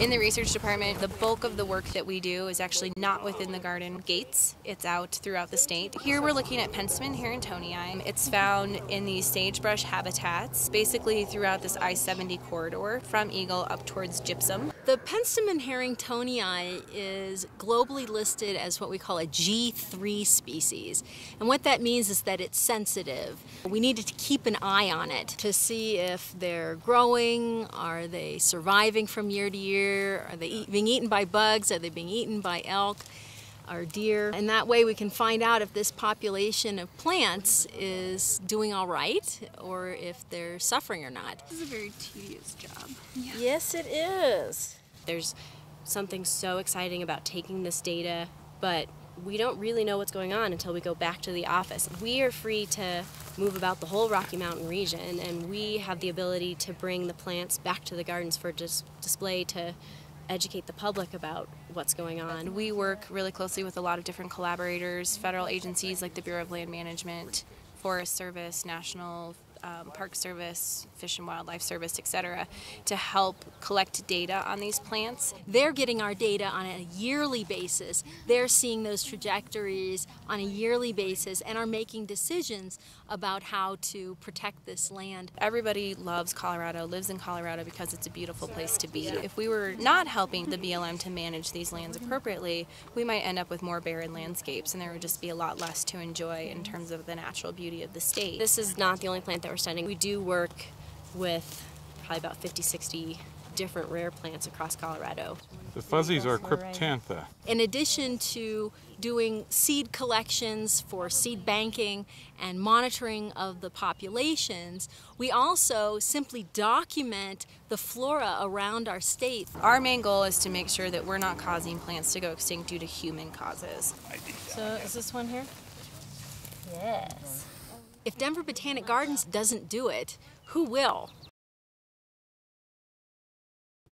In the research department, the bulk of the work that we do is actually not within the garden gates. It's out throughout the state. Here we're looking at penstemon herringtonii. It's found in these sagebrush habitats, basically throughout this I-70 corridor from Eagle up towards Gypsum. The penstemon herringtonii is globally listed as what we call a G3 species. And what that means is that it's sensitive. We needed to keep an eye on it to see if they're growing, are they surviving from year to year, are they being eaten by bugs, are they being eaten by elk or deer, and that way we can find out if this population of plants is doing all right or if they're suffering or not. This is a very tedious job. Yeah. Yes, it is. There's something so exciting about taking this data, but we don't really know what's going on until we go back to the office. We are free to move about the whole Rocky Mountain region, and we have the ability to bring the plants back to the gardens for display to educate the public about what's going on. We work really closely with a lot of different collaborators, federal agencies like the Bureau of Land Management, Forest Service, National Park Service, Fish and Wildlife Service, etc., to help collect data on these plants. They're getting our data on a yearly basis. They're seeing those trajectories on a yearly basis and are making decisions about how to protect this land. Everybody loves Colorado, lives in Colorado because it's a beautiful place to be. If we were not helping the BLM to manage these lands appropriately, we might end up with more barren landscapes, and there would just be a lot less to enjoy in terms of the natural beauty of the state. This is not the only plant that we're studying. We do work with probably about 50, 60 different rare plants across Colorado. The fuzzies are cryptantha. In addition to doing seed collections for seed banking and monitoring of the populations, we also simply document the flora around our state. Our main goal is to make sure that we're not causing plants to go extinct due to human causes. So is this one here? Yes. If Denver Botanic Gardens doesn't do it, who will?